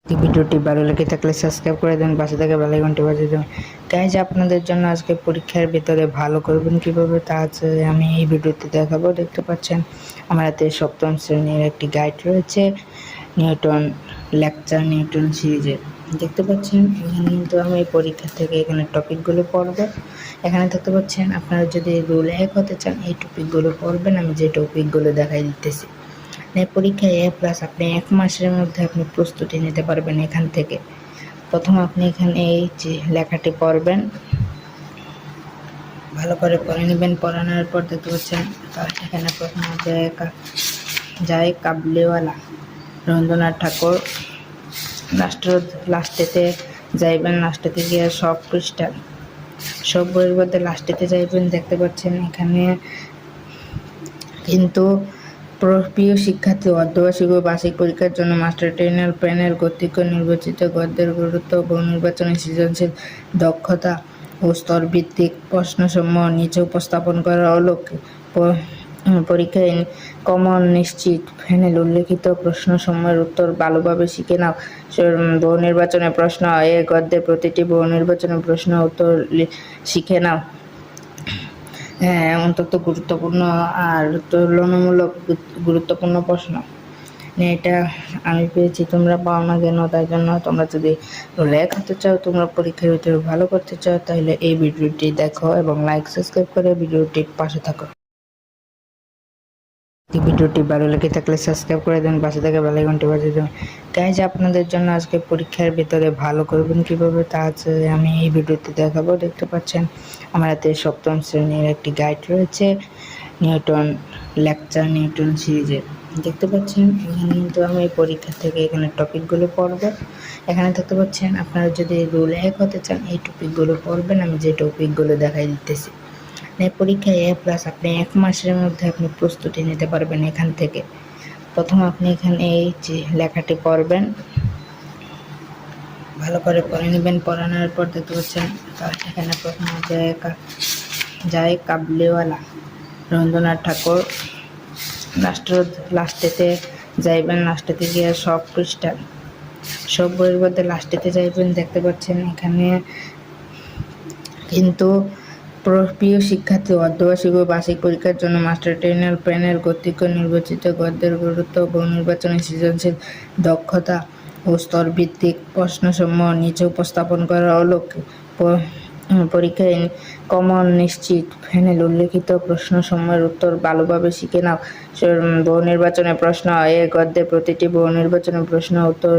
ভিডিওটি ভালো লেগে থাকলে সাবস্ক্রাইব করে দেন, পাশে থাকা বেল আইকনটি বাজিয়ে দেবেন। গাইজ, আপনাদের জন্য আজকে পরীক্ষার ভিতরে ভালো করবেন কিভাবে তা আছে আমি এই ভিডিওতে দেখাবো। দেখতে পাচ্ছেন আমার হাতে সপ্তম শ্রেণীর একটি গাইড রয়েছে, নিউটন লেকচার নিউটন সিরিজের। দেখতে পাচ্ছেন এখানে কিন্তু আমি এই পরীক্ষা থেকে এখানে টপিকগুলো পড়বো। এখানে দেখতে পাচ্ছেন আপনারা যদি রুল 1 হতে চান এই টপিকগুলো পড়বেন। আমি যে টপিকগুলো দেখাই দিতেছি, পরীক্ষায় A+ আপনি 1 মাসের মধ্যে আপনি প্রস্তুতি নিতে পারবেন এখান থেকে। প্রথম আপনি এখানে এই যে লেখাটি পড়বেন, ভালো করে পড়ে নেবেন। পড়ানোর পর দেখতে পাচ্ছেন এখানে প্রথম যায় কাবলিওয়ালা রবীন্দ্রনাথ ঠাকুর। লাস্টেতে যাইবেন, লাস্টেতে গিয়ে সব পৃষ্ঠা সব বইয়ের মধ্যে লাস্টেতে যাইবেন। দেখতে পাচ্ছেন এখানে কিন্তু প্রিয় শিক্ষার্থী, অর্ধবার্ষিক ও বার্ষিক পরীক্ষার জন্য মাস্টার ট্রেনার প্যানেল কর্তৃক নির্বাচিত গদ্যের গুরুত্ব, বহু নির্বাচনী সৃজনশীল দক্ষতা ও স্তরভিত্তিক প্রশ্নসমূহ নিচে উপস্থাপন করা হলো। পরীক্ষায় কমন নিশ্চিত প্যানেল উল্লেখিত প্রশ্নসমূহের উত্তর ভালোভাবে শিখে নাও। বহু নির্বাচনের প্রশ্ন, এ গদ্যের প্রতিটি বহু নির্বাচনের প্রশ্ন উত্তর শিখে নাও। অন্তত গুরুত্বপূর্ণ আর তুলনামূলক গুরুত্বপূর্ণ প্রশ্ন। এটা আমি পেয়েছি, তোমরা পাও না কেন? তাই জন্য তোমরা যদি লেখ হতে চাও, তোমরা পরীক্ষার ভিতরে ভালো করতে চাও, তাহলে এই ভিডিওটি দেখো এবং লাইক সাবস্ক্রাইব করে ভিডিওটির পাশে থাকো। ভিডিওটি ভালো লেগে থাকলে সাবস্ক্রাইব করে দেন, পাশে থাকা বেল আইকনটি বাজিয়ে দেবেন। গাইজ, আপনাদের জন্য আজকে পরীক্ষার ভিতরে ভালো করবেন কিভাবে তা আছে আমি এই ভিডিওতে দেখাবো। দেখতে পাচ্ছেন আমার হাতে সপ্তম শ্রেণীর একটি গাইড রয়েছে, নিউটন লেকচার নিউটন সিরিজের। দেখতে পাচ্ছেন এখানে কিন্তু আমি এই পরীক্ষা থেকে এখানে টপিকগুলো পড়বো। এখানে দেখতে পাচ্ছেন আপনারা যদি রুল 1 হতে চান এই টপিকগুলো পড়বেন। আমি যে টপিকগুলো দেখাই দিতেছি, পরীক্ষায় A+ আপনি 1 মাসের মধ্যে আপনি প্রস্তুতি নিতে পারবেন এখান থেকে। প্রথম আপনি এখানে এই যে লেখাটি পড়বেন, ভালো করে পড়ে নেবেন। পড়ানোর পর দেখতে পাচ্ছেন এখানে প্রথম যায় কাবলিওয়ালা রবীন্দ্রনাথ ঠাকুর। লাস্টেতে যাইবেন, লাস্টেতে গিয়ে সব পৃষ্ঠা সব বইয়ের মধ্যে লাস্টেতে যাইবেন। দেখতে পাচ্ছেন এখানে কিন্তু প্রিয় শিক্ষার্থী, অর্ধবার্ষিক ও বার্ষিক পরীক্ষার জন্য মাস্টার ট্রেনার প্যানেল কর্তৃক নির্বাচিত গদ্যের গুরুত্ব, বহু নির্বাচনী সৃজনশীল দক্ষতা ও স্তরভিত্তিক প্রশ্নসমূহ নিচে উপস্থাপন করা হলো। পরীক্ষায় কমন নিশ্চিত প্যানেল উল্লেখিত প্রশ্নসমূহের উত্তর ভালোভাবে শিখে নাও। বহু নির্বাচনের প্রশ্ন, এ গদ্যের প্রতিটি বহু নির্বাচনের প্রশ্ন উত্তর